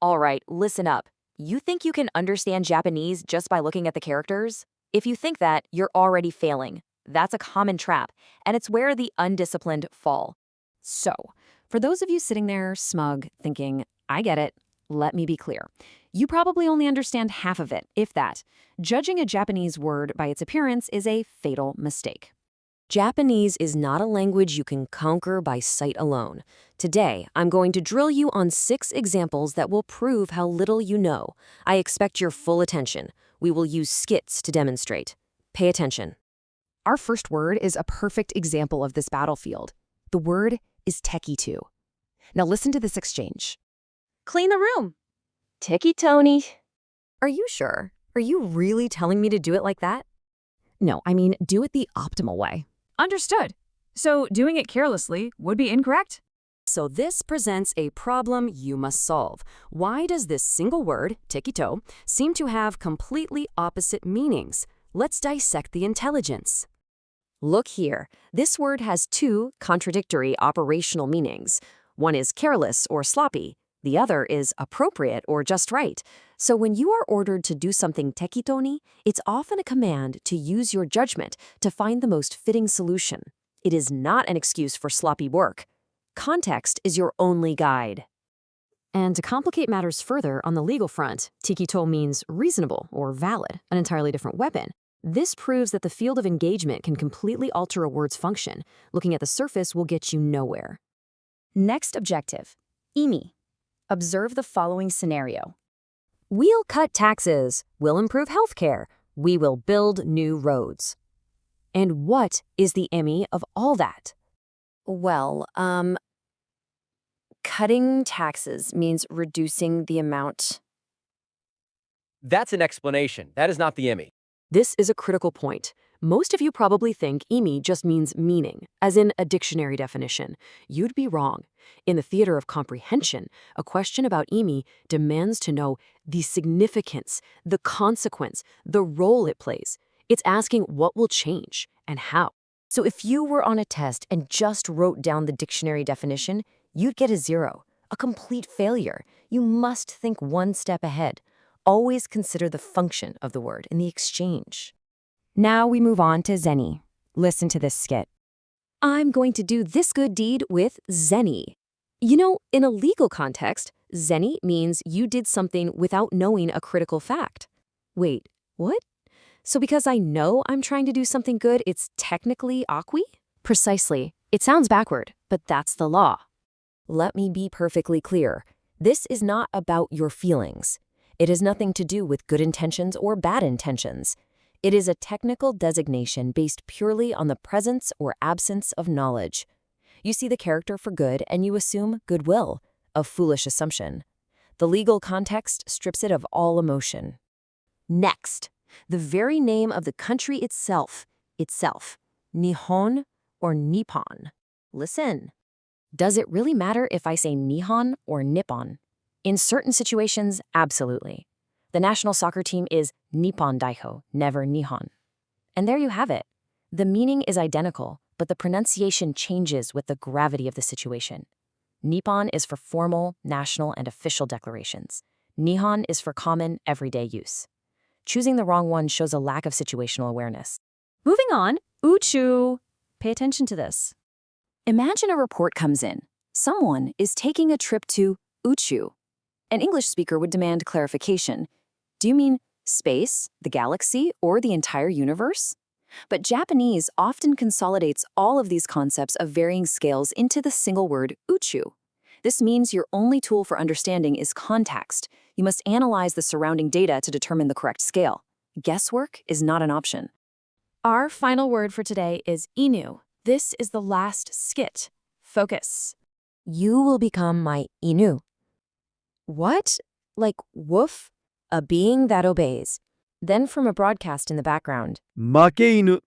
All right, listen up. You think you can understand Japanese just by looking at the characters? If you think that, you're already failing. That's a common trap, and it's where the undisciplined fall. So, for those of you sitting there smug, thinking, I get it, let me be clear. You probably only understand half of it, if that. Judging a Japanese word by its appearance is a fatal mistake. Japanese is not a language you can conquer by sight alone. Today, I'm going to drill you on 6 examples that will prove how little you know. I expect your full attention. We will use skits to demonstrate. Pay attention. Our first word is a perfect example of this battlefield. The word is tekito. Now listen to this exchange. Clean the room. Tekito. Are you sure? Are you really telling me to do it like that? No, I mean, do it the optimal way. Understood. So doing it carelessly would be incorrect? So this presents a problem you must solve. Why does this single word, tekito, seem to have completely opposite meanings? Let's dissect the intelligence. Look here. This word has 2 contradictory operational meanings. One is careless or sloppy. The other is appropriate or just right. So when you are ordered to do something tekito, it's often a command to use your judgment to find the most fitting solution. It is not an excuse for sloppy work. Context is your only guide. And to complicate matters further on the legal front, tekito means reasonable or valid, an entirely different weapon. This proves that the field of engagement can completely alter a word's function. Looking at the surface will get you nowhere. Next objective, imi. Observe the following scenario. We'll cut taxes. We'll improve healthcare. We will build new roads. And what is the imi of all that? Well, cutting taxes means reducing the amount. That's an explanation. That is not the emi. This is a critical point. Most of you probably think imi just means meaning, as in a dictionary definition. You'd be wrong. In the theater of comprehension, a question about imi demands to know the significance, the consequence, the role it plays. It's asking what will change and how. So if you were on a test and just wrote down the dictionary definition, you'd get a 0, a complete failure. You must think one step ahead. Always consider the function of the word in the exchange. Now we move on to zen'i. Listen to this skit. I'm going to do this good deed with zen'i. You know, in a legal context, zen'i means you did something without knowing a critical fact. Wait, what? So because I know I'm trying to do something good, it's technically acqui? Precisely. It sounds backward, but that's the law. Let me be perfectly clear. This is not about your feelings. It has nothing to do with good intentions or bad intentions. It is a technical designation based purely on the presence or absence of knowledge. You see the character for good and you assume goodwill, a foolish assumption. The legal context strips it of all emotion. Next, the very name of the country itself, Nihon or Nippon. Listen. Does it really matter if I say Nihon or Nippon? In certain situations, absolutely. The national soccer team is Nippon Daiho, never Nihon. And there you have it. The meaning is identical, but the pronunciation changes with the gravity of the situation. Nippon is for formal, national, and official declarations. Nihon is for common, everyday use. Choosing the wrong one shows a lack of situational awareness. Moving on, uchu. Pay attention to this. Imagine a report comes in. Someone is taking a trip to uchu. An English speaker would demand clarification. Do you mean space, the galaxy, or the entire universe? But Japanese often consolidates all of these concepts of varying scales into the single word uchu. This means your only tool for understanding is context. You must analyze the surrounding data to determine the correct scale. Guesswork is not an option. Our final word for today is inu. This is the last skit. Focus. You will become my inu. What? Like woof? A being that obeys. Then from a broadcast in the background. Makeinu.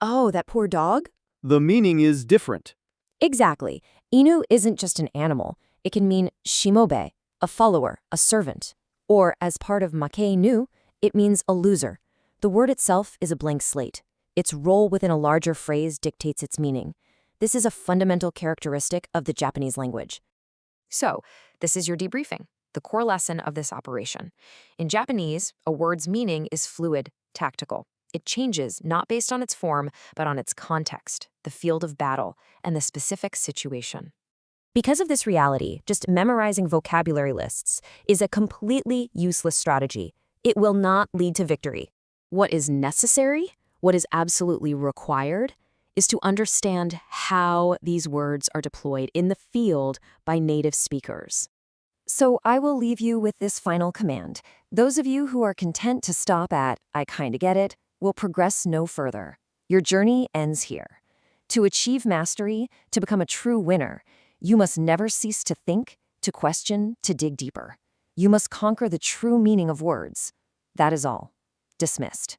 Oh, that poor dog? The meaning is different. Exactly. Inu isn't just an animal. It can mean shimobe, a follower, a servant. Or, as part of makeinu, it means a loser. The word itself is a blank slate. Its role within a larger phrase dictates its meaning. This is a fundamental characteristic of the Japanese language. So, this is your debriefing. the core lesson of this operation. In Japanese, a word's meaning is fluid, tactical. It changes not based on its form, but on its context, the field of battle, and the specific situation. Because of this reality, just memorizing vocabulary lists is a completely useless strategy. It will not lead to victory. What is necessary, what is absolutely required, is to understand how these words are deployed in the field by native speakers. So I will leave you with this final command. Those of you who are content to stop at, I kinda get it, will progress no further. Your journey ends here. To achieve mastery, to become a true winner, you must never cease to think, to question, to dig deeper. You must conquer the true meaning of words. That is all. Dismissed.